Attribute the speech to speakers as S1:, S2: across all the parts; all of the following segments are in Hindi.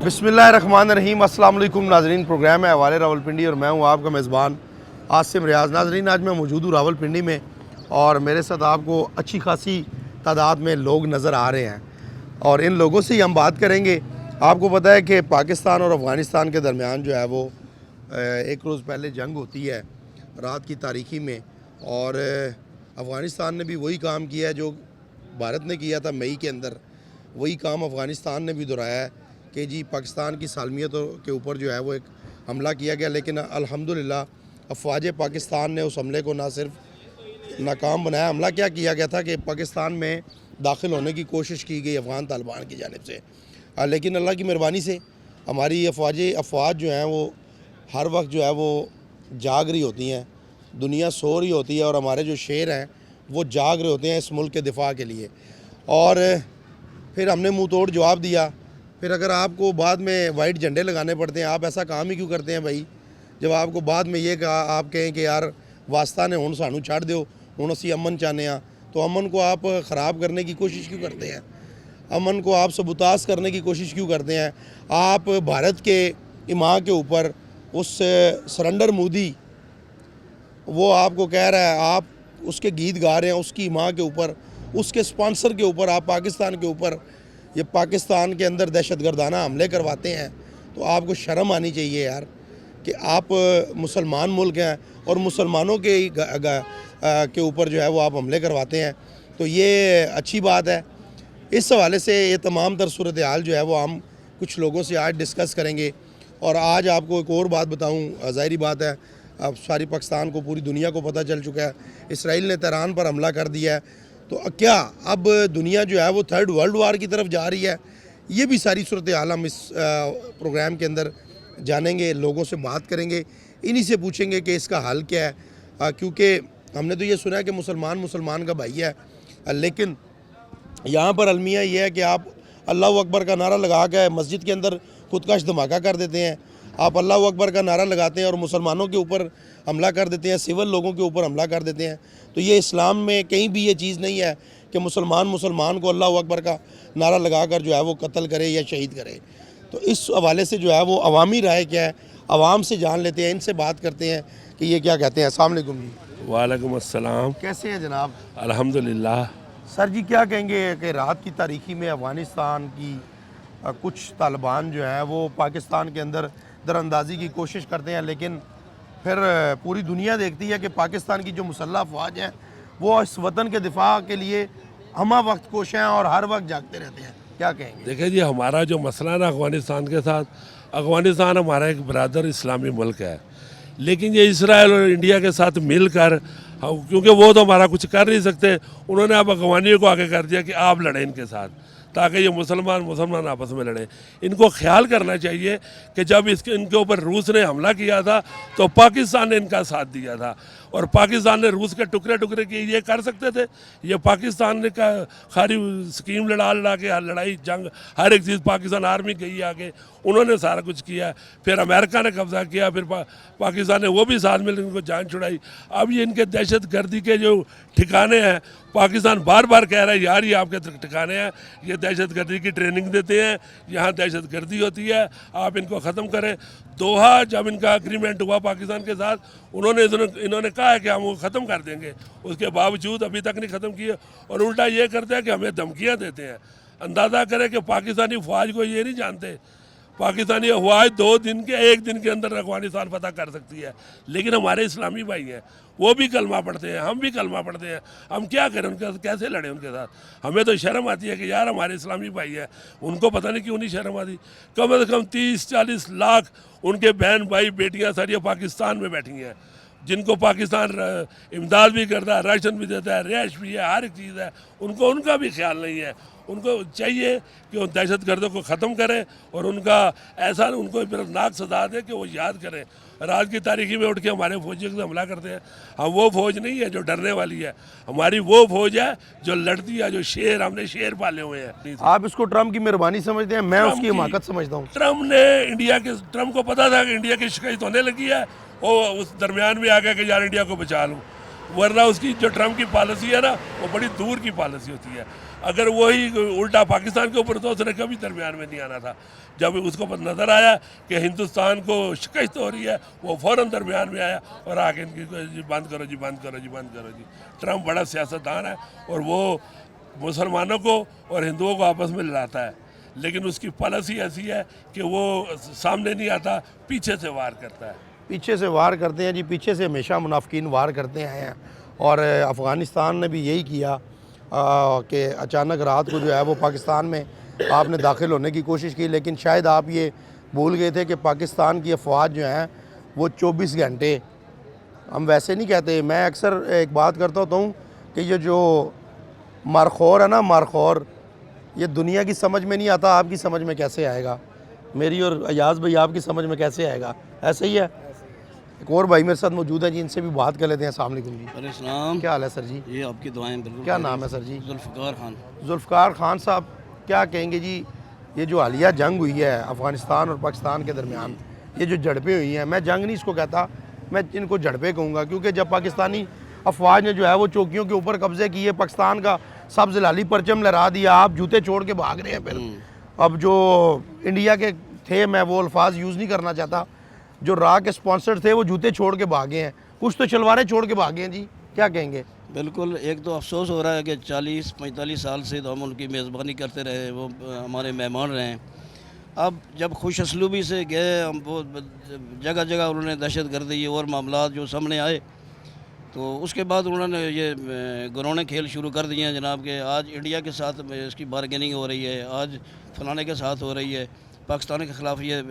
S1: बिस्मिल्लाहिर्रहमानिर्रहीम। अस्सलाम वालेकुम नाज़रीन, प्रोग्राम है हवाले रावलपिंडी और मैं हूं आपका मेज़बान आसिम रियाज़। नाज़रीन, आज मैं मौजूद हूँ रावलपिंडी में और मेरे साथ आपको अच्छी खासी तादाद में लोग नज़र आ रहे हैं और इन लोगों से ही हम बात करेंगे। आपको पता है कि पाकिस्तान और अफ़गानिस्तान के दरमियान जो है वो एक रोज़ पहले जंग होती है रात की तारीखी में, और अफ़गानिस्तान ने भी वही काम किया है जो भारत ने किया था मई के अंदर। वही काम अफ़गानिस्तान ने भी दोहराया है कि जी पाकिस्तान की सालमियतों के ऊपर जो है वो एक हमला किया गया, लेकिन अल्हम्दुलिल्लाह अफवाज पाकिस्तान ने उस हमले को ना सिर्फ नाकाम बनाया। हमला क्या किया गया था कि पाकिस्तान में दाखिल होने की कोशिश की गई अफ़गान तालिबान की जानिब से, लेकिन अल्लाह की मेहरबानी से हमारी अफवाज जो हैं वो हर वक्त जो है वो जाग रही होती हैं, दुनिया सो रही होती है और हमारे जो शेर हैं वो जाग रहे होते हैं इस मुल्क के दिफा के लिए। और फिर हमने मुँह तोड़ जवाब दिया। फिर अगर आपको बाद में वाइट झंडे लगाने पड़ते हैं, आप ऐसा काम ही क्यों करते हैं भाई? जब आपको बाद में ये कहा आप कहें कि यार वास्ता ने हुण सानू छड़ दो, हुण असीं अमन चाहते हैं, तो अमन को आप ख़राब करने की कोशिश क्यों करते हैं? अमन को आप सबूताज करने की कोशिश क्यों करते हैं? आप भारत के इमाम के ऊपर उस सरेंडर मोदी वो आपको कह रहा है, आप उसके गीत गा रहे हैं, उसकी इमाम के ऊपर, उसके स्पॉन्सर के ऊपर, आप पाकिस्तान के ऊपर ये पाकिस्तान के अंदर दहशतगर्दाना हमले करवाते हैं। तो आपको शर्म आनी चाहिए यार कि आप मुसलमान मुल्क हैं और मुसलमानों के ऊपर जो है वो आप हमले करवाते हैं। तो ये अच्छी बात है। इस हवाले से ये तमाम तर सूरत हाल जो है वो हम कुछ लोगों से आज डिस्कस करेंगे। और आज आपको एक और बात बताऊँ, ज़ाहिरी बात है अब सारी पाकिस्तान को, पूरी दुनिया को पता चल चुका है इसराइल ने तेहरान पर हमला कर दिया है। तो क्या अब दुनिया जो है वो थर्ड वर्ल्ड वार की तरफ जा रही है? ये भी सारी सूरत हाल हम इस प्रोग्राम के अंदर जानेंगे, लोगों से बात करेंगे, इन्हीं से पूछेंगे कि इसका हल क्या है। क्योंकि हमने तो ये सुना है कि मुसलमान का भाई है, लेकिन यहाँ पर अलमिया ये है कि आप अल्लाह अकबर का नारा लगा के मस्जिद के अंदर खुदकश धमाका कर देते हैं। आप अल्लाह अकबर का नारा लगाते हैं और मुसलमानों के ऊपर हमला कर देते हैं, सिविल लोगों के ऊपर हमला कर देते हैं। तो ये इस्लाम में कहीं भी ये चीज़ नहीं है कि मुसलमान को अल्लाह अकबर का नारा लगाकर जो है वो कत्ल करे या शहीद करे। तो इस हवाले से जो है वो अवामी राय क्या है, आवाम से जान लेते हैं, इनसे बात करते हैं कि ये क्या कहते हैं। अस्सलाम वालेकुम जी।
S2: वालेकुम अस्सलाम।
S1: कैसे हैं जनाब?
S2: अल्हम्दुलिल्लाह।
S1: सर जी, क्या कहेंगे कि रात की तारीखी में अफ़गानिस्तान की कुछ तालिबान जो है वो पाकिस्तान के अंदर दरअंदाजी की कोशिश करते हैं, लेकिन फिर पूरी दुनिया देखती है कि पाकिस्तान की जो मुसल्लह अफवाज हैं वो इस वतन के दिफा के लिए हमा वक्त कोश हैं और हर वक्त जागते रहते हैं। क्या कहेंगे?
S2: देखिए जी, हमारा जो मसला है ना अफ़गानिस्तान के साथ, अफ़गानिस्तान हमारा एक बरादर इस्लामी मुल्क है, लेकिन ये इसराइल और इंडिया के साथ मिलकर, क्योंकि वो तो हमारा कुछ कर नहीं सकते, उन्होंने अब अफ़गानियों को आगे कर दिया कि आप लड़ें इनके साथ, ताकि ये मुसलमान आपस में लड़ें। इनको ख्याल करना चाहिए कि जब इनके ऊपर रूस ने हमला किया था तो पाकिस्तान ने इनका साथ दिया था और पाकिस्तान ने रूस के टुकड़े किए। ये कर सकते थे? ये पाकिस्तान ने का सारी स्कीम लड़ा के लड़ाई जंग हर एक चीज़ पाकिस्तान आर्मी गई आगे, उन्होंने सारा कुछ किया। फिर अमेरिका ने कब्जा किया, फिर पाकिस्तान ने वो भी साथ मिलकर इनको जान छुड़ाई। अब ये इनके दहशत गर्दी के जो ठिकाने हैं, पाकिस्तान बार बार कह रहा है यार ये आपके ठिकाने हैं, ये दहशत गर्दी की ट्रेनिंग देते हैं, यहाँ दहशत गर्दी होती है, आप इनको ख़त्म करें। दोहा जब इनका एग्रीमेंट हुआ पाकिस्तान के साथ, इन्होंने कहा है कि हम वो ख़त्म कर देंगे, उसके बावजूद अभी तक नहीं ख़त्म किए और उल्टा ये करते हैं कि हमें धमकियाँ देते हैं। अंदाज़ा करें कि पाकिस्तानी फ़ौज को ये नहीं जानते, पाकिस्तानी अफवाज 2 दिन के 1 दिन के अंदर अफगानिस्तान पता कर सकती है। लेकिन हमारे इस्लामी भाई हैं, वो भी कलमा पढ़ते हैं, हम भी कलमा पढ़ते हैं, हम क्या करें उनके साथ, कैसे लड़ें उनके साथ? हमें तो शर्म आती है कि यार हमारे इस्लामी भाई हैं, उनको पता नहीं क्यों नहीं शर्म आती। कम से कम 30-40 लाख उनके बहन भाई बेटियाँ सारी पाकिस्तान में बैठी हैं, जिनको पाकिस्तान इमदाद भी करता है, राशन भी देता है, रिहाइश भी है, हर एक चीज़ है, उनको उनका भी ख्याल नहीं है। उनको चाहिए कि उन दहशत गर्दों को ख़त्म करें और उनको नाक सजा दें कि वो याद करें। रात की तारीखी में उठ के हमारे फौजियों से हमला करते हैं। हम वो फौज नहीं है जो डरने वाली है, हमारी वो फौज है जो लड़ती है, जो शेर, हमने शेर पाले हुए हैं।
S1: आप इसको ट्रम्प की मेहरबानी समझते हैं? मैं उसकी हिमाकत समझता हूँ।
S2: ट्रम्प को पता था कि इंडिया की शिकायत होने लगी है, वो उस दरमियान में आ गया कि यार इंडिया को बचा लूँ। वरना उसकी जो ट्रम्प की पॉलिसी है ना वो बड़ी दूर की पॉलिसी होती है। अगर वही उल्टा पाकिस्तान के ऊपर तो उसने कभी दरमियान में नहीं आना था। जब उसको नज़र आया कि हिंदुस्तान को शिकस्त हो रही है वो फ़ौरन दरमियान में आया और आके इनकी जी बंद करो जी, बंद करो जी, बंद करो जी। ट्रम्प बड़ा सियासतदान है और वो मुसलमानों को और हिंदुओं को आपस में लड़ाता है, लेकिन उसकी पॉलिसी ऐसी है कि वो सामने नहीं आता, पीछे से वार करता है।
S1: पीछे से वार करते हैं जी, पीछे से हमेशा मुनाफिकीन वार करते आए हैं। और अफ़गानिस्तान ने भी यही किया कि अचानक रात को जो है वो पाकिस्तान में आपने दाखिल होने की कोशिश की, लेकिन शायद आप ये भूल गए थे कि पाकिस्तान की अफवाज जो हैं वो 24 घंटे, हम वैसे नहीं कहते, मैं अक्सर एक बात करता होता हूँ कि ये जो मारखोर है ना, मारखोर, ये दुनिया की समझ में नहीं आता, आपकी समझ में कैसे आएगा, मेरी और अयाज भाई आपकी समझ में कैसे आएगा, ऐसे ही है। एक और भाई मेरे साथ मौजूद है जी, इनसे भी बात कर लेते हैं। अस्सलाम वालेकुम जी।
S3: वालेकुम,
S1: क्या हाल है सर जी?
S3: ये आपकी दुआएं बिल्कुल।
S1: क्या नाम है सर जी?
S3: जुल्फ़िकार खान।
S1: जुल्फ़िकार खान साहब, क्या कहेंगे जी, ये जो हालिया जंग हुई है अफ़गानिस्तान और पाकिस्तान के दरमियान, ये जो झड़पें हुई हैं, मैं जंग नहीं इसको कहता, मैं इनको झड़पें कहूँगा, क्योंकि जब पाकिस्तानी अफवाज ने जो है वो चौकियों के ऊपर कब्जे किए, पाकिस्तान का सब्ज़ लाली परचम लहरा दिया, आप जूते छोड़ के भाग रहे हैं। फिर अब जो इंडिया के थे, मैं वो अल्फाज यूज़ नहीं करना चाहता, जो रा के स्पॉन्सर थे वो जूते छोड़ के भागे हैं, कुछ तो शलवारें छोड़ के भागे हैं जी, क्या कहेंगे?
S3: बिल्कुल, एक तो अफसोस हो रहा है कि 40-45 साल से तो हम उनकी मेज़बानी करते रहे, वो हमारे मेहमान रहे हैं। अब जब खुश असलूबी से गए, हम वो जगह जगह उन्होंने दहशत गर्दी और मामला जो सामने आए, तो उसके बाद उन्होंने ये घिनौने खेल शुरू कर दिए हैं जनाब के। आज इंडिया के साथ इसकी बारगेनिंग हो रही है, आज फलाने के साथ हो रही है, पाकिस्तान के ख़िलाफ़ ये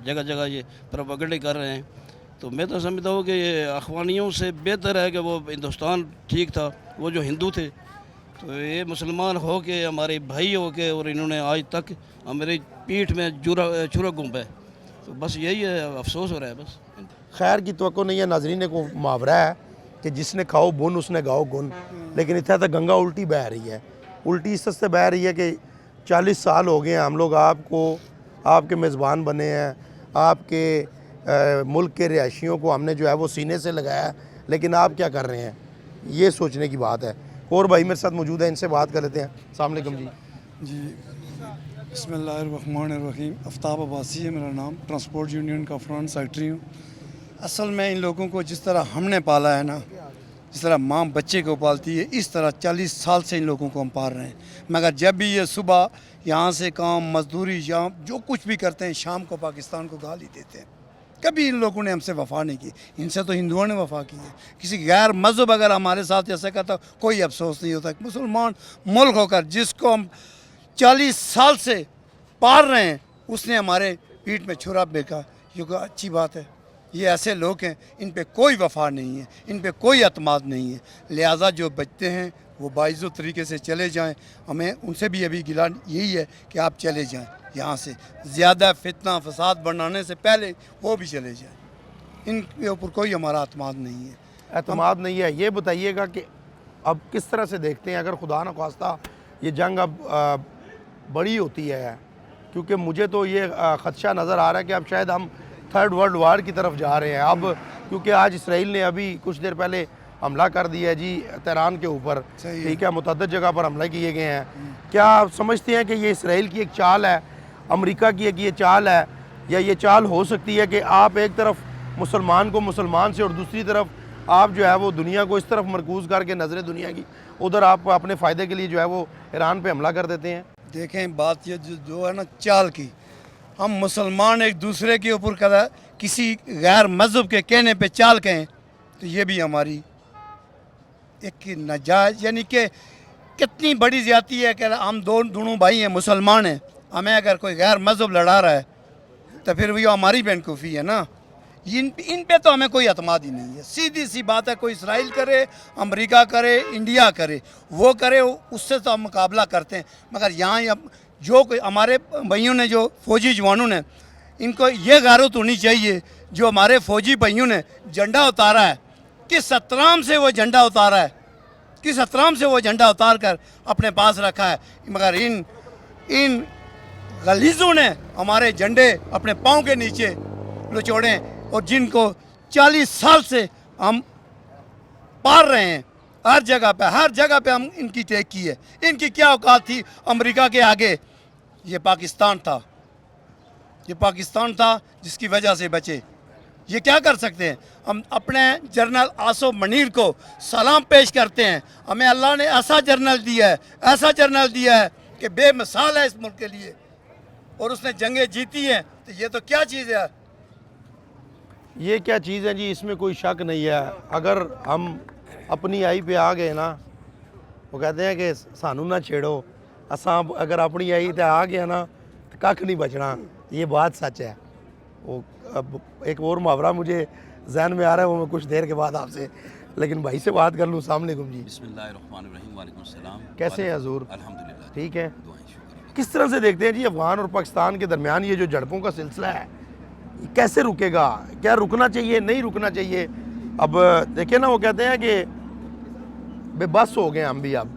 S3: जगह जगह ये प्रोपेगेंडा कर रहे हैं। तो मैं तो समझता हूँ कि ये अखवानियों से बेहतर है कि वो हिंदुस्तान ठीक था, वो जो हिंदू थे, तो ये मुसलमान हो के हमारे भाई हो के और इन्होंने आज तक हमारी पीठ में चूरा घूमा है। तो बस यही है, अफसोस हो रहा है बस।
S1: खैर की तवक्को नहीं है, नाजरीन को मुहावरा है कि जिसने खाओ बुन उसने गाओ गुन, लेकिन इतना तो गंगा उल्टी बह रही है, उल्टी इस से बह रही है कि 40 साल हो गए हैं हम लोग आपको, आपके मेज़बान बने हैं, आपके मुल्क के रिहायशियों को हमने जो है वो सीने से लगाया, लेकिन आप क्या कर रहे हैं, ये सोचने की बात है। और भाई मेरे साथ मौजूद है, इनसे बात कर लेते हैं। अस्सलाम वालेकुम जी।
S4: जी, बिस्मिल्लाहिर्रहमानिर्रहीम। आफ्ताब अब्बासी है मेरा नाम, ट्रांसपोर्ट यूनियन का फ्रंट सेक्रेटरी हूँ। असल में इन लोगों को जिस तरह हमने पाला है ना, जिस तरह माँ बच्चे को पालती है, इस तरह 40 साल से इन लोगों को हम पाल रहे हैं। मगर जब भी ये सुबह यहाँ से काम मजदूरी या जो कुछ भी करते हैं, शाम को पाकिस्तान को गाली देते हैं। कभी इन लोगों ने हमसे वफ़ा नहीं की, इनसे तो हिंदुओं ने वफ़ा की है। किसी गैर मज़हब अगर हमारे साथ ऐसा करता, कोई अफसोस नहीं होता। मुसलमान मुल्क होकर जिसको हम 40 साल से पाल रहे हैं, उसने हमारे पीठ में छुरा बेका, ये कोई अच्छी बात है? ये ऐसे लोग हैं, इन पे कोई वफ़ा नहीं है, इन पे कोई अतमाद नहीं है। लिहाजा जो बचते हैं वो बाइज़्ज़त तरीके से चले जाएं। हमें उनसे भी अभी गिला यही है कि आप चले जाएं यहाँ से, ज़्यादा फितना फसाद बनाने से पहले वो भी चले जाएं। इनके ऊपर कोई हमारा अतमाद नहीं है।
S1: एतमाद नहीं है। ये बताइएगा कि अब किस तरह से देखते हैं, अगर खुदा न ख्वास्ता ये जंग अब बड़ी होती है, क्योंकि मुझे तो ये ख़दशा नज़र आ रहा है कि अब शायद हम थर्ड वर्ल्ड वार की तरफ जा रहे हैं। अब क्योंकि आज इसराइल ने अभी कुछ देर पहले हमला कर दिया है जी तेहरान के ऊपर, ठीक है, मुतअद्दिद जगह पर हमले किए गए हैं। क्या आप समझते हैं कि ये इसराइल की एक चाल है, अमेरिका की एक ये चाल है, या ये चाल हो सकती है कि आप एक तरफ मुसलमान को मुसलमान से और दूसरी तरफ आप जो है वो दुनिया को इस तरफ मरकूज़ करके नज़र दुनिया की उधर आप अपने फ़ायदे के लिए जो है वो ईरान पे हमला कर देते हैं?
S4: देखें, बात ये जो है ना चाल की, हम मुसलमान एक दूसरे के ऊपर किसी गैर मज़हब के कहने पे चाल कहें, तो ये भी हमारी एक नाजायज़, यानी कि कितनी बड़ी ज़्यादती है कि हम दोनों भाई हैं, मुसलमान हैं, हमें अगर कोई गैर मज़हब लड़ा रहा है तो फिर वो हमारी बेवकूफ़ी है ना। इन पे तो हमें कोई अतमाद ही नहीं है। सीधी सी बात है, कोई इसराइल करे, अमेरिका करे, इंडिया करे, वो करे, उससे तो हम मुकाबला करते हैं। मगर यहाँ जो कोई हमारे भाइयों ने, जो फ़ौजी जवानों ने, इनको ये गैरत होनी चाहिए, जो हमारे फ़ौजी भाइयों ने झंडा उतारा है, किस एहतराम से वो झंडा उतारा है, किस एहतराम से वो झंडा उतार कर अपने पास रखा है। मगर इन गलीज़ों ने हमारे झंडे अपने पाँव के नीचे लुचोड़े, और जिनको 40 साल से हम पाल रहे हैं हर जगह पे हम इनकी टेक की है। इनकी क्या औकात थी अमेरिका के आगे? ये पाकिस्तान था जिसकी वजह से बचे। ये क्या कर सकते हैं? हम अपने जनरल आसिफ मनीर को सलाम पेश करते हैं। हमें अल्लाह ने ऐसा जनरल दिया है कि बेमिसाल है इस मुल्क के लिए, और उसने जंगें जीती हैं। तो ये तो क्या चीज़ है?
S1: ये क्या चीज़ है जी, इसमें कोई शक नहीं है। अगर हम अपनी आई पे आ गए ना, वो कहते हैं कि सानू ना छेड़ो, असा अगर अपनी आई पे आ गया ना तो कख नहीं बचना। ये बात सच है। वो अब एक और मुहावरा मुझे जहन में आ रहा है, वो मैं कुछ देर के बाद आपसे, लेकिन भाई से बात कर लूँ। अस्सलाम वालेकुम जी।
S5: बिस्मिल्लाहिर्रहमानिर्रहीम। वालेकुम सलाम।
S1: कैसे हैं हजूर?
S5: अल्हम्दुलिल्लाह।
S1: ठीक है।
S5: दुआएं शुक्र।
S1: किस तरह से देखते हैं जी अफ़गान और पाकिस्तान के दरमियान ये जो झड़पों का सिलसिला है, ये कैसे रुकेगा? क्या रुकना चाहिए, नहीं रुकना चाहिए? अब देखिए ना, वो कहते हैं कि बेबस हो गए हम भी अब,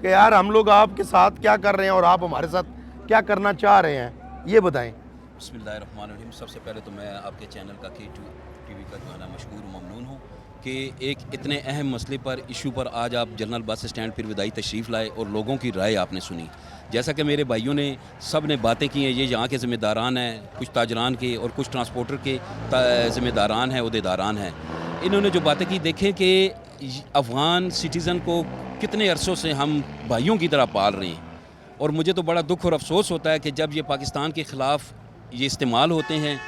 S1: कि यार हम लोग आपके साथ क्या कर रहे हैं और आप हमारे साथ क्या करना चाह रहे हैं, ये बताएं।
S5: बिस्मिल्लाहिर्रहमानिर्रहीम। सबसे पहले तो मैं आपके चैनल का टीवी का जो है ना मशहूर ममनून हूँ कि एक इतने अहम मसले पर, इशू पर आज आप जनरल बस स्टैंड फिर विदाई तशरीफ़ लाए और लोगों की राय आपने सुनी। जैसा कि मेरे भाइयों ने सब ने बातें की हैं, ये यहाँ के ज़िम्मेदारान हैं, कुछ ताजरान के और कुछ ट्रांसपोर्टर के ज़िम्मेदारान हैं, उहदेदारान हैं। इन्होंने जो बातें की, देखें कि अफ़गान सिटीज़न को कितने अरसों से हम भाइयों की तरह पाल रहे हैं, और मुझे तो बड़ा दुख और अफसोस होता है कि जब ये पाकिस्तान के ख़िलाफ़ ये इस्तेमाल होते हैं,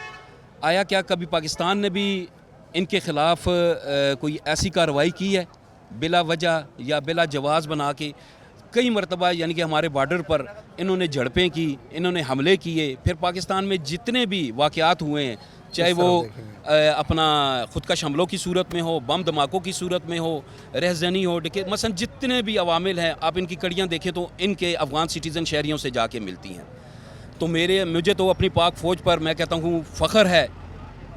S5: आया क्या कभी पाकिस्तान ने भी इनके ख़िलाफ़ कोई ऐसी कार्रवाई की है बिला वजह या बिला जवाज़ बना के? कई मरतबा यानी कि हमारे बॉर्डर पर इन्होंने झड़पें की, इन्होंने हमले किए। फिर पाकिस्तान में जितने भी वाक़यात हुए हैं, चाहे वो अपना ख़ुदकश हमलों की सूरत में हो, बम धमाकों की सूरत में हो, रहज़नी हो, मसलन जितने भी अवामिल हैं, आप इनकी कड़ियाँ देखें तो इनके अफ़गान सिटीज़न शहरियों से जाके मिलती हैं। तो मुझे तो अपनी पाक फ़ौज पर मैं कहता हूँ फ़ख्र है,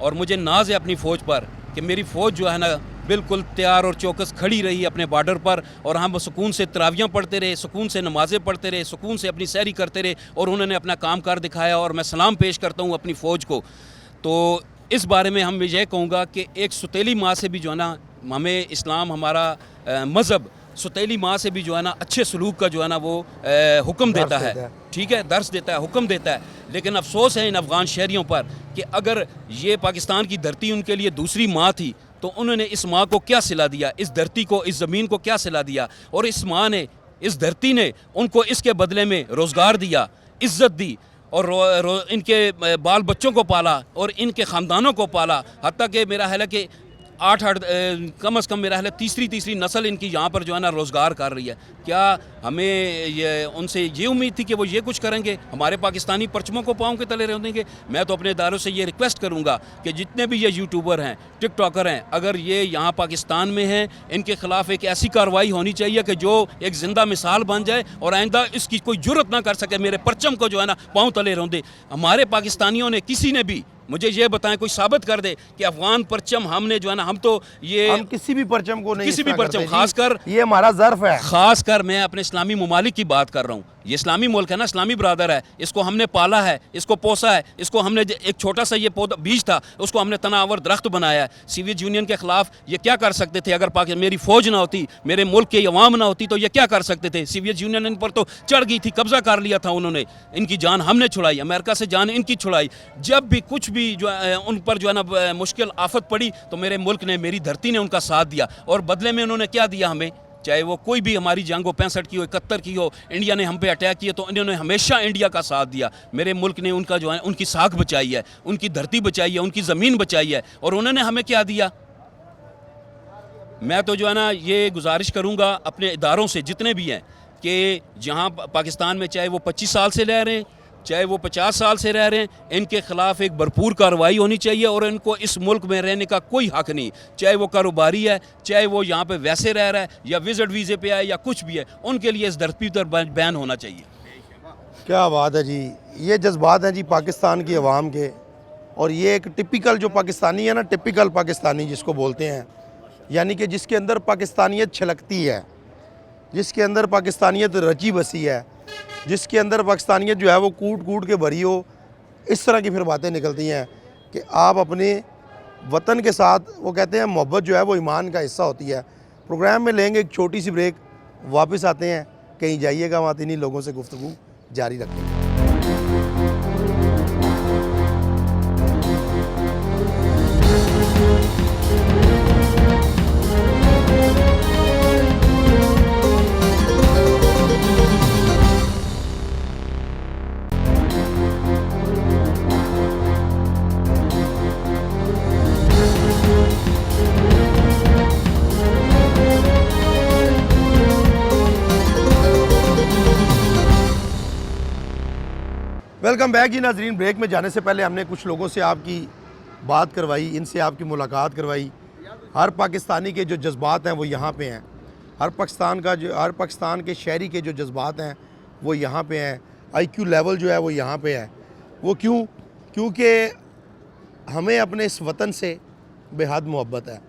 S5: और मुझे नाज है अपनी फ़ौज पर कि मेरी फ़ौज जो है ना बिल्कुल तैयार और चौकस खड़ी रही अपने बॉर्डर पर, और हम सुकून से तरावियाँ पढ़ते रहे, सुकून से नमाज़ें पढ़ते रहे, सुकून से अपनी सैरी करते रहे, और उन्होंने अपना काम कार दिखाया, और मैं सलाम पेश करता हूँ अपनी फ़ौज को। तो इस बारे में हम यह कहूँगा कि एक सुतीली माँ से भी जो है ना, हमें इस्लाम, हमारा मज़हब सुतीली माँ से भी जो है ना अच्छे सलूक का जो है ना वो हुक्म देता है, ठीक है, दर्स देता है, हुक्म देता है। लेकिन अफसोस है इन अफ़गान शहरियों पर कि अगर ये पाकिस्तान की धरती उनके लिए दूसरी माँ थी, तो उन्होंने इस माँ को क्या सिला दिया, इस धरती को, इस ज़मीन को क्या सिला दिया? और इस माँ ने, इस धरती ने उनको इसके बदले में रोज़गार दिया, इज़्ज़त दी, और इनके बाल बच्चों को पाला और इनके ख़ानदानों को पाला। हत्ता कि मेरा ख्याल है कि आठ कम से कम मेरा ख्याल है तीसरी नस्ल इनकी यहाँ पर जो है ना रोज़गार कर रही है। क्या हमें ये उनसे ये उम्मीद थी कि वो ये कुछ करेंगे, हमारे पाकिस्तानी परचमों को पाँव के तले रहने देंगे? मैं तो अपने इदारों से ये रिक्वेस्ट करूँगा कि जितने भी ये यूट्यूबर हैं, टिकटॉकर हैं, अगर ये यहाँ पाकिस्तान में हैं, इनके ख़िलाफ़ एक ऐसी कार्रवाई होनी चाहिए कि जो एक ज़िंदा मिसाल बन जाए, और आइंदा इसकी कोई जुर्रत ना कर सके मेरे परचम को जो है ना पाँव तले रौंदे। हमारे पाकिस्तानियों ने किसी ने भी मुझे ये बताएं, कोई साबित कर दे कि अफगान परचम हमने जो है ना, हम तो ये
S1: हम किसी भी परचम को नहीं,
S5: किसी भी परचम, खासकर
S1: ये हमारा ज़र्फ है,
S5: खासकर मैं अपने इस्लामी ममालिक की बात कर रहा हूँ। ये इस्लामी मुल्क है ना, इस्लामी ब्रादर है, इसको हमने पाला है, इसको पोसा है, इसको हमने एक छोटा सा ये पौधा बीज था, उसको हमने तनावर दरख्त बनाया है। सोवियत यूनियन के ख़िलाफ़ ये क्या कर सकते थे? अगर मेरी फ़ौज ना होती, मेरे मुल्क के अवाम ना होती, तो ये क्या कर सकते थे? सोवियत यूनियन इन पर तो चढ़ गई थी, कब्ज़ा कर लिया था उन्होंने, इनकी जान हमने छुड़ाई, अमेरिका से जान इनकी छुड़ाई। जब भी कुछ भी जो उन पर जो है ना मुश्किल आफत पड़ी, तो मेरे मुल्क ने, मेरी धरती ने उनका साथ दिया, और बदले में उन्होंने क्या दिया हमें? चाहे वो कोई भी हमारी जंग हो, 65 की हो, 71 की हो, इंडिया ने हम पे अटैक किया, तो इन्होंने हमेशा इंडिया का साथ दिया। मेरे मुल्क ने उनका जो है उनकी साख बचाई है, उनकी धरती बचाई है, उनकी ज़मीन बचाई है, और उन्होंने हमें क्या दिया? मैं तो जो है ना ये गुजारिश करूँगा अपने इदारों से जितने भी हैं कि जहाँ पाकिस्तान में, चाहे वो 25 साल से रह रहे हैं, चाहे वो 50 साल से रह रहे हैं, इनके ख़िलाफ़ एक भरपूर कार्रवाई होनी चाहिए, और इनको इस मुल्क में रहने का कोई हक़ नहीं। चाहे वो कारोबारी है, चाहे वो यहाँ पे वैसे रह रहा है, या विज़िट वीज़े पे है, या कुछ भी है, उनके लिए इस धरती पर बैन होना चाहिए।
S1: क्या बात है जी, ये जज्बात हैं जी पाकिस्तान की आवाम के, और ये एक टिपिकल जो पाकिस्तानी है ना, टिपिकल पाकिस्तानी जिसको बोलते हैं, यानी कि जिसके अंदर पाकिस्तानियत छलकती है, जिसके अंदर पाकिस्तानियत रची बसी है, जिसके अंदर पाकिस्तानियत जो है वो कूट कूट के भरी हो, इस तरह की फिर बातें निकलती हैं कि आप अपने वतन के साथ, वो कहते हैं मोहब्बत जो है वो ईमान का हिस्सा होती है, प्रोग्राम में लेंगे एक छोटी सी ब्रेक, वापस आते हैं, कहीं जाइएगा वहाँ इन्हीं लोगों से गुफ्तगू जारी रखेंगे। वेलकम बैक जी नाजरीन। ब्रेक में जाने से पहले हमने कुछ लोगों से आपकी बात करवाई, इनसे आपकी मुलाकात करवाई। हर पाकिस्तानी के जो जज्बात हैं वो यहाँ पे हैं, हर पाकिस्तान के शहरी के जो जज्बात हैं वो यहाँ पे हैं। IQ लेवल जो है वो यहाँ पे है। वो क्यों? क्योंकि हमें अपने इस वतन से बेहद मोहब्बत है,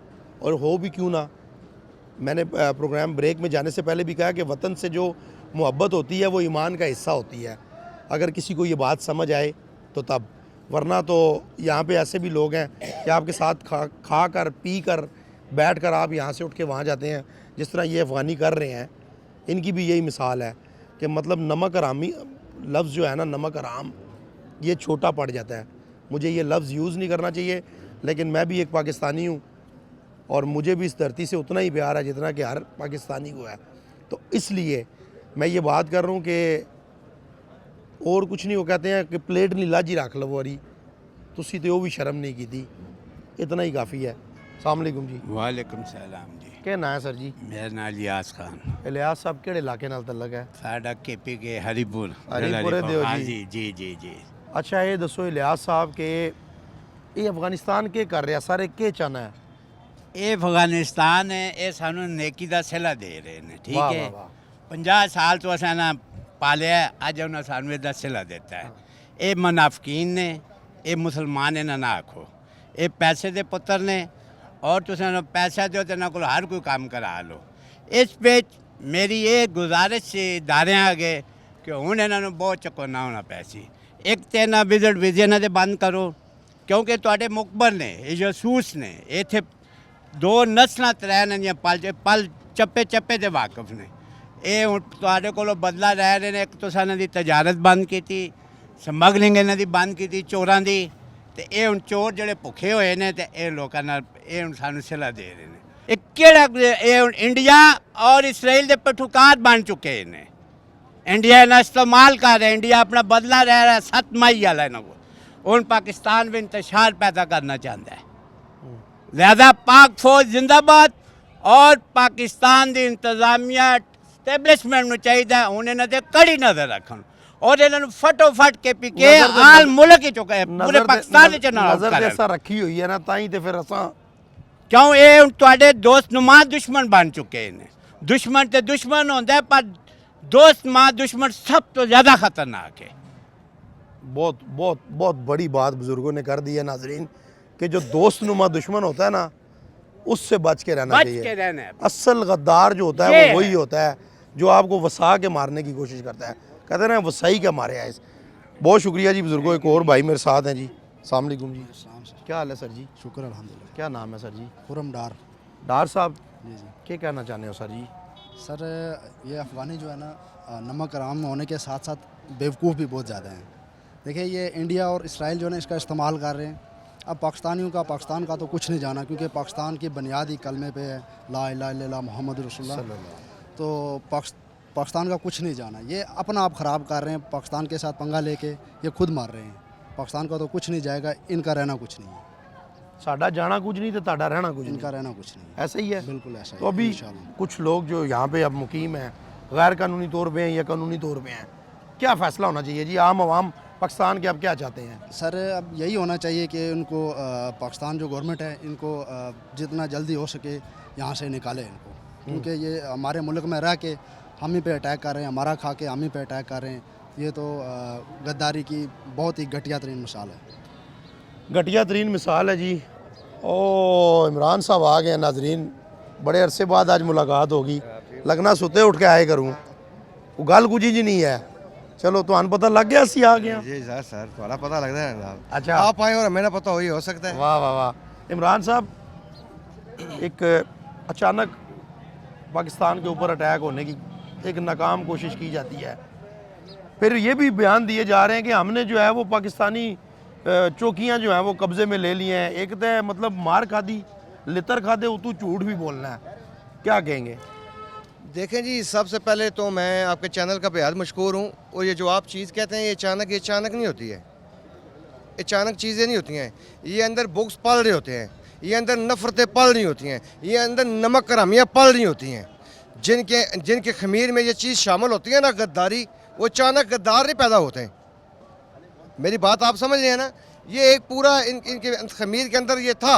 S1: और हो भी क्यों ना। मैंने प्रोग्राम ब्रेक में जाने से पहले भी कहा कि वतन से जो मोहब्बत होती है वो ईमान का हिस्सा होती है। अगर किसी को ये बात समझ आए तो तब, वरना तो यहाँ पे ऐसे भी लोग हैं कि आपके साथ खा कर पी कर बैठ कर आप यहाँ से उठ के वहाँ जाते हैं, जिस तरह ये अफ़गानी कर रहे हैं। इनकी भी यही मिसाल है कि मतलब नमक हरामी लफ्ज़ जो है ना, नमक हराम, ये छोटा पड़ जाता है। मुझे ये लफ्ज़ यूज़ नहीं करना चाहिए, लेकिन मैं भी एक पाकिस्तानी हूँ और मुझे भी इस धरती से उतना ही प्यार है जितना कि हर पाकिस्तानी को है। तो इसलिए मैं ये बात कर रहा हूँ कि और कुछ नहीं। वो कहते हैं कि प्लेट नहीं लाजी रख लो वारी, तुसी तो वो भी शर्म नहीं की थी। इतना ही काफ़ी है। अस्सलाम वालेकुम जी।
S6: वालेकुम सलाम जी।
S1: क्या नाम है सर जी?
S6: मेरा नाम इलियास खान।
S1: इलियास साहब केड़े इलाके नाल तल्लक है?
S6: साडा KP के हरीपुर।
S1: हरीपुर दे हो
S6: हाँ
S1: जी।
S6: जी जी जी।
S1: अच्छा ये दसो इलियास साहब के ये अफगानिस्तान के कर रहा सारे के चाहना है?
S6: ये अफगानिस्तान है, ये सानू नेकी दा सिला दे रहे हैं, ठीक
S1: वाह,
S6: है।
S1: वाह, वाह।
S6: 50 साल तो असा ना पालिया, अज उन्हें सानू इदा सिला देता है। ये मुनाफिकीन ने, ये मुसलमान है ना आखो। ये पैसे दे पुत्र ने, और तुम पैसा दो तो ना को हर कोई काम करा लो। इस पे मेरी ये गुजारिश से इदारे आगे कि हूँ इन्होंने बहुत चक्कर ना होना पैसी। एक तो ना विजिट वीजे ना दे बंद करो, क्योंकि तुहाडे मुकबर ने, ये जसूस ने इत्थे 2 नस्लां 3 ने पल चप्पे चप्पे दे वाकफ ने। ये हुण तुहाडे कोलों बदला लै रहे ने। एक तो साना दी तजारत बंद की, समगलिंग इन्हां दी बंद की, चोरां दी। ते ये हुण चोर जिहड़े भुखे होए ने ते ये लोकां नाल ये हुण सानू सिला दे रहे ने। ये केड़ा ये हुण इंडिया और इसराइल दे पठुकार बन चुके ने। इंडिया इन्हां इस्तेमाल कर रहा है, इंडिया अपना बदला ले रहा है। 7 मई वाला इन्हां को हुण पाकिस्तान में इंतशार पैदा करना चाहता है। लिहाजा पाक फौज जिंदाबाद, और पाकिस्तान की इंतजामिया स्टैबलिशमेंट में चाहिए हुण इन्हां ते कड़ी नज़र रखन, और इन्होंने फटोफट KP के आल मुल्क ही चुका है, पूरे पाकिस्तान च
S1: नज़र ते ऐसा रखी हुई है ना, ताई ते फिर असां
S6: क्यों ये हुण तुहाडे दोस्त नुमा दुश्मन बन चुके हैं। दुश्मन ते दुश्मन होंदा है, पर दोस्त मां दुश्मन सब तो ज़्यादा खतरनाक है।
S1: बहुत बहुत बहुत बड़ी बात बुजुर्गों ने कर दी है नाजरीन, कि जो दोस्त नुमा दुश्मन होता है ना, उससे बच के रहना चाहिए।
S6: के रहना है।
S1: असल गद्दार जो होता है वो वही होता है जो आपको वसा के मारने की कोशिश करता है। कहते हैं ना वसाई क्या मारे हैं। बहुत शुक्रिया जी बुजुर्गों। एक और भाई मेरे साथ हैं जी। अस्सलाम वालेकुम जी। क्या हाल है सर जी?
S7: शुक्र अल्हम्दुलिल्लाह।
S1: क्या नाम है सर जी?
S7: खुरम डार।
S1: डार साहब
S7: जी जी।
S1: क्या कहना चाहते हो सर जी?
S7: सर ये अफ़गानी जो है ना, नमक हराम होने के साथ साथ बेवकूफ़ भी बहुत ज़्यादा हैं। देखिए ये इंडिया और इसराइल जो है ना इसका इस्तेमाल कर रहे हैं। अब पाकिस्तान का तो कुछ नहीं जाना, क्योंकि पाकिस्तान की बुनियादी कलमे पे है ला इलाहा इल्लल्लाह मुहम्मद रसूलुल्लाह। तो पाकिस्तान का कुछ नहीं जाना। ये अपना आप ख़राब कर रहे हैं, पाकिस्तान के साथ पंगा लेके ये खुद मार रहे हैं। पाकिस्तान का तो कुछ नहीं जाएगा, इनका रहना कुछ नहीं है।
S1: साडा जाना कुछ नहीं तो ताडा रहना कुछ
S7: इनका
S1: नहीं,
S7: रहना कुछ नहीं है।
S1: ऐसा ही है।
S7: बिल्कुल ऐसा ही
S1: तो
S7: है,
S1: अभी
S7: इंशाल्लाह।
S1: कुछ लोग जो यहाँ पे अब मुकीम हैं, गैर कानूनी तौर पे हैं या कानूनी तौर पे हैं, क्या फ़ैसला होना चाहिए जी? आम आवाम पाकिस्तान के अब क्या चाहते हैं?
S7: सर अब यही होना चाहिए कि उनको पाकिस्तान जो गवर्नमेंट है इनको जितना जल्दी हो सके यहाँ से निकाले इनको, क्योंकि ये हमारे मुल्क में रह के हम ही पे अटैक कर रहे हैं, हमारा खा के हम ही पे अटैक कर रहे हैं। ये तो गद्दारी की बहुत ही घटिया तरीन मिसाल है।
S1: घटिया तरीन मिसाल है जी। ओ इमरान साहब आ गए नाजरीन, बड़े अरसे बाद आज मुलाकात होगी। लगना सुते उठ के आए करूँ, वो गल कुछ जी नहीं है। चलो तो पता लग गया सी आ गया
S8: जी सर थोड़ा पता लगता है जनाब।
S1: अच्छा
S8: आप आए और मेरा पता हो सकता है।
S1: वाह वाह वाह। इमरान साहब एक अचानक पाकिस्तान के ऊपर अटैक होने की एक नाकाम कोशिश की जाती है। फिर ये भी बयान दिए जा रहे हैं कि हमने जो है वो पाकिस्तानी चौकियाँ जो हैं वो कब्ज़े में ले ली हैं। एक तो मतलब मार खादी, लितर खादे, उतू झूठ भी बोलना है, क्या कहेंगे?
S8: देखें जी, सबसे पहले तो मैं आपके चैनल का बेहद मशकूर हूँ। और ये जो आप चीज़ कहते हैं ये अचानक नहीं होती है, अचानक चीज़ें नहीं होती हैं। ये अंदर बुक्स पल रहे होते हैं, ये अंदर नफ़रतें पल रही होती हैं, ये अंदर नमक हरामियाँ पल रही होती हैं। जिनके खमीर में ये चीज़ शामिल होती है ना, गद्दारी, वो अचानक गद्दार नहीं पैदा होते हैं। मेरी बात आप समझ रहे हैं ना? ये एक पूरा इनके खमीर के अंदर ये था।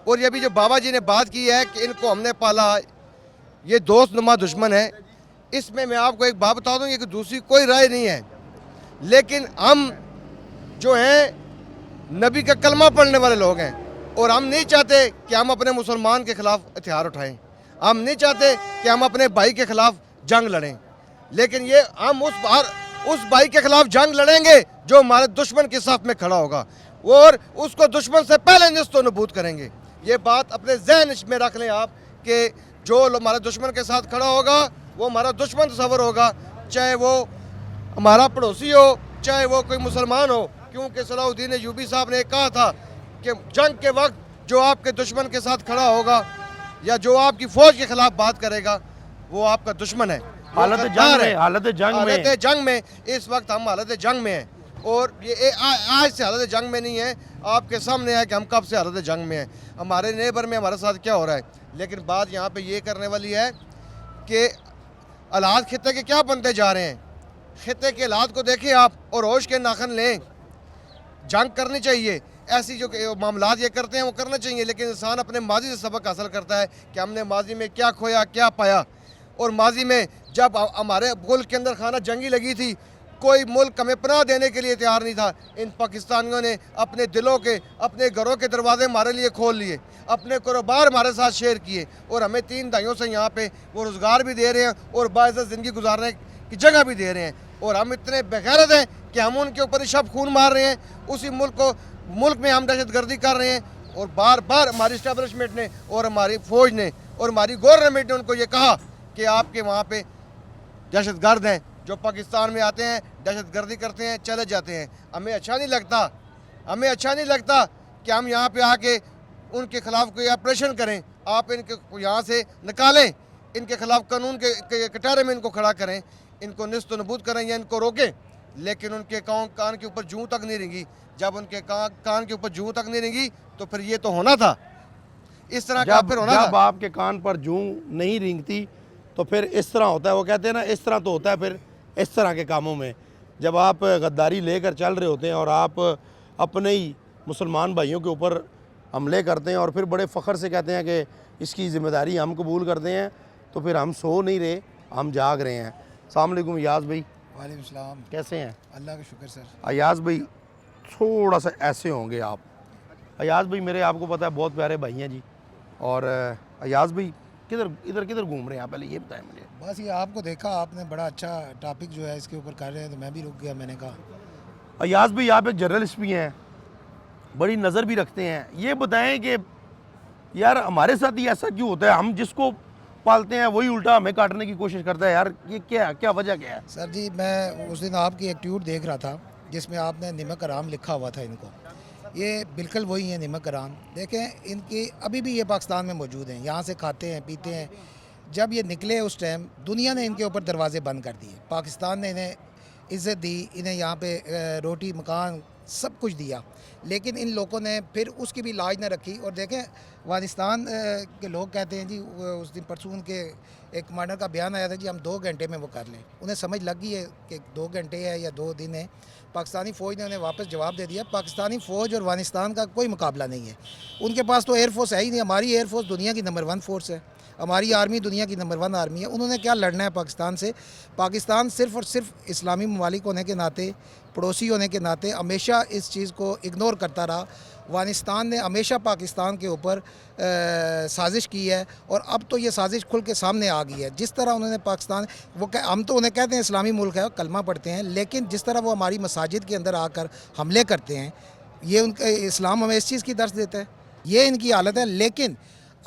S8: और ये अभी जो बाबा जी ने बात की है कि इनको हमने पाला, ये दोस्त नुमा दुश्मन है, इसमें मैं आपको एक बात बता दूँ कि दूसरी कोई राय नहीं है। लेकिन हम जो हैं नबी का कलमा पढ़ने वाले लोग हैं और हम नहीं चाहते कि हम अपने मुसलमान के ख़िलाफ़ हथियार उठाएं। हम नहीं चाहते कि हम अपने भाई के ख़िलाफ़ जंग लड़ें। लेकिन ये हम उस भाई के ख़िलाफ़ जंग लड़ेंगे जो हमारे दुश्मन के साथ में खड़ा होगा और उसको दुश्मन से पहले निस्तो नबूद करेंगे। ये बात अपने जहन में रख लें आप कि जो हमारे दुश्मन के साथ खड़ा होगा वो हमारा दुश्मन तस्वर होगा, चाहे वो हमारा पड़ोसी हो, चाहे वो कोई मुसलमान हो। क्योंकि सलाहुद्दीन अय्यूबी साहब ने कहा था कि जंग के वक्त जो आपके दुश्मन के साथ खड़ा होगा या जो आपकी फ़ौज के ख़िलाफ़ बात करेगा वो आपका दुश्मन है।
S1: हालत जंग में
S8: इस वक्त हम हालत जंग में हैं। और ये आज से हालत जंग में नहीं है, आपके सामने है कि हम कब से हालत जंग में हैं। हमारे नेबर में हमारे साथ क्या हो रहा है। लेकिन बात यहाँ पे ये करने वाली है कि हालात खित्ते के क्या बनते जा रहे हैं। खित्ते के हालात को देखें आप और होश के नाखन लें। जंग करनी चाहिए, ऐसी जो मामलात ये करते हैं वो करना चाहिए। लेकिन इंसान अपने माजी से सबक हासिल करता है कि हमने माजी में क्या खोया, क्या पाया। और माजी में जब हमारे मुल्क के अंदर खाना जंगी लगी थी, कोई मुल्क हमें पनाह देने के लिए तैयार नहीं था। इन पाकिस्तानियों ने अपने दिलों के, अपने घरों के दरवाजे हमारे लिए खोल लिए, अपने कारोबार हमारे साथ शेयर किए और हमें 3 दहाइयों से यहाँ पे वो रोज़गार भी दे रहे हैं और बाइज़्ज़त ज़िंदगी गुजारने की जगह भी दे रहे हैं। और हम इतने बेगैरत हैं कि हम उनके ऊपर शब खून मार रहे हैं। उसी मुल्क में हम दहशतगर्दी कर रहे हैं। और बार बार हमारी इस्टेब्लिशमेंट ने और हमारी फ़ौज ने और हमारी गवर्नमेंट ने उनको ये कहा कि आपके वहाँ पे दहशतगर्द हैं, जो पाकिस्तान में आते हैं दहशतगर्दी करते हैं, चले जाते हैं। हमें अच्छा नहीं लगता कि हम यहाँ पे आके उनके ख़िलाफ़ कोई ऑपरेशन करें। आप इनको यहाँ से निकालें, इनके ख़िलाफ़ कानून के कटारे में इनको खड़ा करें, इनको निस्त नबूद करें या इनको रोकें। लेकिन उनके कान के ऊपर जूं तक नहीं रेंगी। जब उनके कान के ऊपर जूं तक नहीं रेंगी तो फिर ये तो होना था, इस तरह का फिर होना था।
S1: जब आपके कान पर जूं नहीं रेंगती तो फिर इस तरह होता है। वो कहते हैं ना, इस तरह तो होता है फिर इस तरह के कामों में। जब आप गद्दारी लेकर चल रहे होते हैं और आप अपने ही मुसलमान भाइयों के ऊपर हमले करते हैं और फिर बड़े फ़ख्र से कहते हैं कि इसकी ज़िम्मेदारी हम कबूल करते हैं, तो फिर हम सो नहीं रहे, हम जाग रहे हैं। अस्सलाम वालेकुम अयाज़ भाई।
S9: वालेकुम सलाम।
S1: कैसे हैं?
S9: अल्लाह का शुक्र सर।
S1: अयाज़ भाई थोड़ा सा ऐसे होंगे आप। अयाज़ भाई मेरे, आपको पता है, बहुत प्यारे भाई हैं जी। और अयाज़ भाई किधर घूम रहे हैं आप, पहले ये बताएं मुझे।
S9: बस ये आपको देखा, आपने बड़ा अच्छा टॉपिक जो है इसके ऊपर कर रहे हैं तो मैं भी रुक गया। मैंने कहा
S1: अयाज़ भाई आप एक जर्नलिस्ट भी हैं, बड़ी नज़र भी रखते हैं। ये बताएं कि यार हमारे साथ ही ऐसा क्यों होता है? हम जिसको पालते हैं वही उल्टा हमें काटने की कोशिश करता है। यार ये क्या वजह क्या है?
S9: सर जी, मैं उस दिन आपकी एक ट्वीट देख रहा था जिसमें आपने नमक हराम लिखा हुआ था। इनको ये बिल्कुल वही है नमक हराम। देखें, इनकी अभी भी ये पाकिस्तान में मौजूद हैं, यहाँ से खाते हैं, पीते हैं। जब ये निकले उस टाइम दुनिया ने इनके ऊपर दरवाजे बंद कर दिए। पाकिस्तान ने इन्हें इज़्ज़त दी, इन्हें यहाँ पे रोटी मकान सब कुछ दिया, लेकिन इन लोगों ने फिर उसकी भी लाज न रखी। और देखें, अफगानिस्तान के लोग कहते हैं जी, उस दिन परसों उनके एक कमांडर का बयान आया था जी, हम 2 घंटे में वो कर लें। उन्हें समझ लग गई है कि 2 घंटे है या 2 दिन है। पाकिस्तानी फ़ौज ने उन्हें वापस जवाब दे दिया। पाकिस्तानी फ़ौज और अफगानिस्तान का कोई मुकाबला नहीं है। उनके पास तो एयरफोर्स है ही नहीं। हमारी एयरफोर्स दुनिया की नंबर 1 फोर्स है, हमारी आर्मी दुनिया की नंबर 1 आर्मी है। उन्होंने क्या लड़ना है पाकिस्तान से? पाकिस्तान सिर्फ़ और सिर्फ इस्लामी ममालिक होने के नाते, पड़ोसी होने के नाते हमेशा इस चीज़ को इग्नोर करता रहा। अफगानिस्तान ने हमेशा पाकिस्तान के ऊपर साजिश की है और अब तो ये साजिश खुल के सामने आ गई है। जिस तरह उन्होंने पाकिस्तान, हम तो उन्हें कहते हैं इस्लामी मुल्क है, कलमा पढ़ते हैं, लेकिन जिस तरह वो हमारी मसाजिद के अंदर आकर हमले करते हैं, ये उनका इस्लाम हमें इस चीज़ की दर्स देता है। ये इनकी हालत है। लेकिन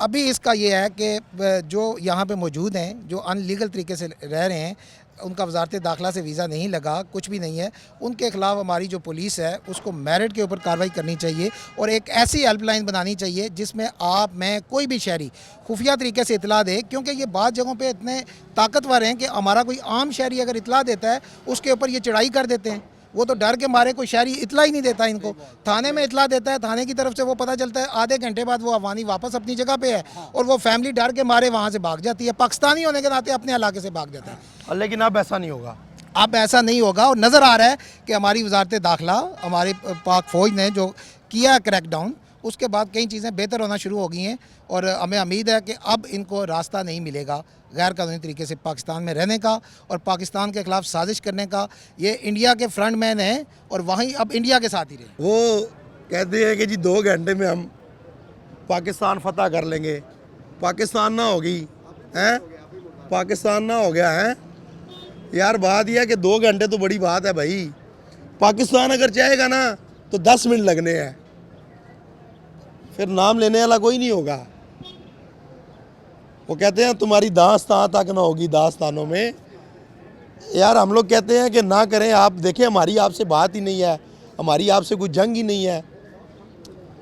S9: अभी इसका ये है कि जो यहाँ पे मौजूद हैं, जो अनलीगल तरीके से रह रहे हैं, उनका वजारत दाखिला से वीज़ा नहीं लगा, कुछ भी नहीं है, उनके ख़िलाफ़ हमारी जो पुलिस है उसको मेरिट के ऊपर कार्रवाई करनी चाहिए और एक ऐसी हेल्पलाइन बनानी चाहिए जिसमें आप, मैं, कोई भी शहरी खुफिया तरीके से इतला दे, क्योंकि ये बात जगहों पे इतने ताकतवर हैं कि हमारा कोई आम शहरी अगर इतला देता है उसके ऊपर ये चढ़ाई कर देते हैं। वो तो डर के मारे कोई शहरी इतला ही नहीं देता इनको, थाने में इतला देता है, थाने की तरफ से वो पता चलता है, आधे घंटे बाद वो अफगानी वापस अपनी जगह पे है और वो फैमिली डर के मारे वहाँ से भाग जाती है, पाकिस्तानी होने के नाते अपने इलाके से भाग जाता है।
S1: लेकिन अब ऐसा नहीं होगा,
S9: अब ऐसा नहीं होगा और नज़र आ रहा है कि हमारी वजारत दाखिला, हमारी पाक फ़ौज ने जो किया क्रैकडाउन, उसके बाद कई चीज़ें बेहतर होना शुरू हो गई हैं और हमें उम्मीद है कि अब इनको रास्ता नहीं मिलेगा गैर कानूनी तरीके से पाकिस्तान में रहने का और पाकिस्तान के ख़िलाफ़ साजिश करने का। ये इंडिया के फ्रंट मैन हैं और वहीं अब इंडिया के साथ ही रहे।
S1: वो कहते हैं कि जी 2 घंटे में हम पाकिस्तान फतह कर लेंगे, पाकिस्तान ना होगी हैं, पाकिस्तान ना हो गया है यार। बात यह है कि 2 घंटे तो बड़ी बात है भाई, पाकिस्तान अगर चाहेगा ना तो 10 मिनट लगने हैं, फिर नाम लेने वाला कोई नहीं होगा। वो कहते हैं तुम्हारी दास्तान तक ना होगी दास्तानों में। यार हम लोग कहते हैं कि ना करें, आप देखें हमारी आपसे बात ही नहीं है, हमारी आपसे कोई जंग ही नहीं है।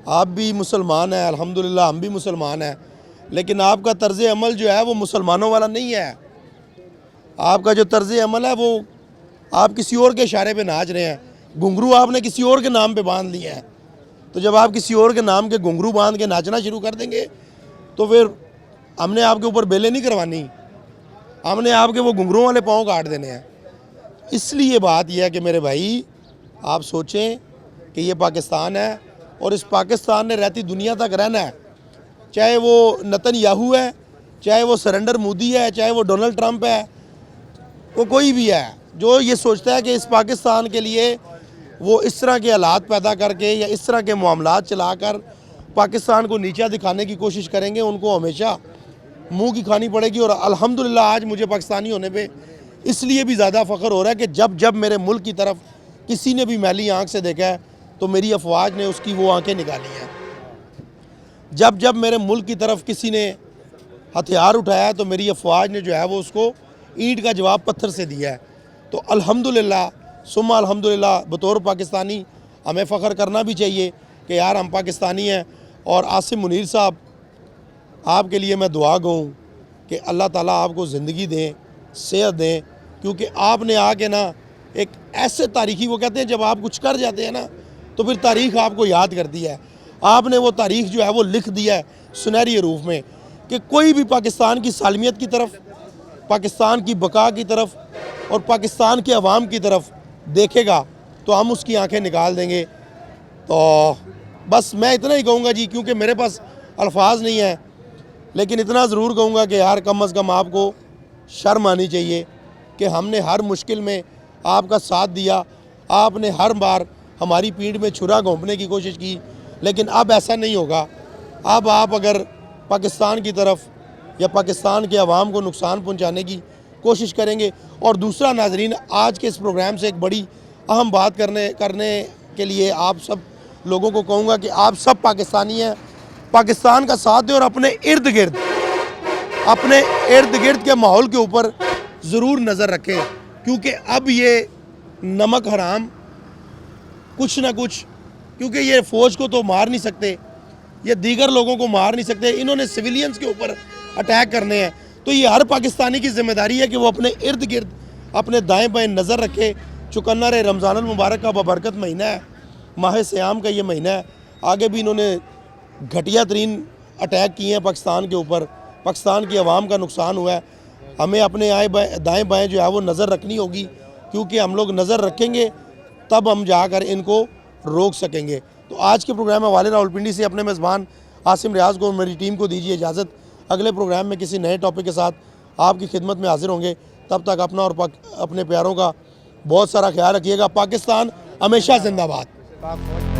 S1: आप भी मुसलमान हैं अल्हम्दुलिल्लाह, हम भी मुसलमान हैं, लेकिन आपका तर्ज़ अमल जो है वो मुसलमानों वाला नहीं है। आपका जो तर्ज़ अमल है वो आप किसी और के इशारे पे नाच रहे हैं, घुंघरू आपने किसी और के नाम पे बांध लिए हैं। तो जब आप किसी और के नाम के घुंघरू बांध के नाचना शुरू कर देंगे तो फिर हमने आपके ऊपर बेले नहीं करवानी, हमने आपके वो घुंघरुओं वाले पाँव काट देने हैं। इसलिए बात यह है कि मेरे भाई आप सोचें कि ये पाकिस्तान है और इस पाकिस्तान ने रहती दुनिया तक रहना है, चाहे वो नेतन्याहू है, चाहे वो सरेंडर मोदी है, चाहे वो डोनाल्ड ट्रंप है, वो कोई भी है जो ये सोचता है कि इस पाकिस्तान के लिए वो इस तरह के हालात पैदा करके या इस तरह के मामलात चलाकर पाकिस्तान को नीचा दिखाने की कोशिश करेंगे, उनको हमेशा मुंह की खानी पड़ेगी। और अल्हम्दुलिल्लाह आज मुझे पाकिस्तानी होने पे इसलिए भी ज़्यादा फ़ख्र हो रहा है कि जब जब मेरे मुल्क की तरफ किसी ने भी मैली आँख से देखा है तो मेरी अफवाज ने उसकी वो आँखें निकाली हैं। जब जब मेरे मुल्क की तरफ किसी ने हथियार उठाया है तो मेरी अफवाज ने जो है वो उसको ईंट का जवाब पत्थर से दिया है। तो अल्हम्दुलिल्लाह सुम्मा अल्हम्दुलिल्लाह बतौर पाकिस्तानी हमें फ़ख्र करना भी चाहिए कि यार हम पाकिस्तानी हैं। और आसिम मुनीर साहब, आपके लिए मैं दुआ गूँ कि अल्लाह ताला आपको ज़िंदगी दें, सेहत दें, क्योंकि आपने आके ना एक ऐसे तारीख़ी, वो कहते हैं जब आप कुछ कर जाते हैं ना तो फिर तारीख़ आपको याद करती है। आपने वो तारीख़ जो है वो लिख दिया है सुनहरी रूप में कि कोई भी पाकिस्तान की सालमियत की तरफ, पाकिस्तान की बका की तरफ और पाकिस्तान के अवाम की तरफ देखेगा तो हम उसकी आंखें निकाल देंगे। तो बस मैं इतना ही कहूँगा जी, क्योंकि मेरे पास अल्फाज नहीं है, लेकिन इतना ज़रूर कहूँगा कि यार कम अज़ कम आपको शर्म आनी चाहिए कि हमने हर मुश्किल में आपका साथ दिया, आपने हर बार हमारी पीठ में छुरा घोंपने की कोशिश की, लेकिन अब ऐसा नहीं होगा। अब आप अगर पाकिस्तान की तरफ या पाकिस्तान के अवाम को नुकसान पहुँचाने की कोशिश करेंगे। और दूसरा नाजरीन, आज के इस प्रोग्राम से एक बड़ी अहम बात करने के लिए आप सब लोगों को कहूँगा कि आप सब पाकिस्तानी हैं, पाकिस्तान का साथ दें और अपने इर्द गिर्द के माहौल के ऊपर ज़रूर नज़र रखें, क्योंकि अब ये नमक हराम कुछ ना कुछ, क्योंकि ये फ़ौज को तो मार नहीं सकते, ये दीगर लोगों को मार नहीं सकते, इन्होंने सिविलियंस के ऊपर अटैक करने हैं। तो ये हर पाकिस्तानी की ज़िम्मेदारी है कि वो अपने इर्द गिर्द अपने दाएं बाएं नज़र रखे। चुकन्ना रे रमज़ान मुबारक का बबरकत महीना है, माह सियाम का ये महीना है। आगे भी इन्होंने घटिया तरीन अटैक किए हैं पाकिस्तान के ऊपर, पाकिस्तान की आवाम का नुकसान हुआ है। हमें अपने दाएं बाएं जो है वो नज़र रखनी होगी, क्योंकि हम लोग नज़र रखेंगे तब हम जाकर इनको रोक सकेंगे। तो आज के प्रोग्राम में वाले रावलपिंडी से अपने मेज़बान आसिम रियाज़ को, मेरी टीम को दीजिए इजाज़त। अगले प्रोग्राम में किसी नए टॉपिक के साथ आपकी खिदमत में हाजिर होंगे। तब तक अपना और अपने प्यारों का बहुत सारा ख्याल रखिएगा। पाकिस्तान हमेशा जिंदाबाद।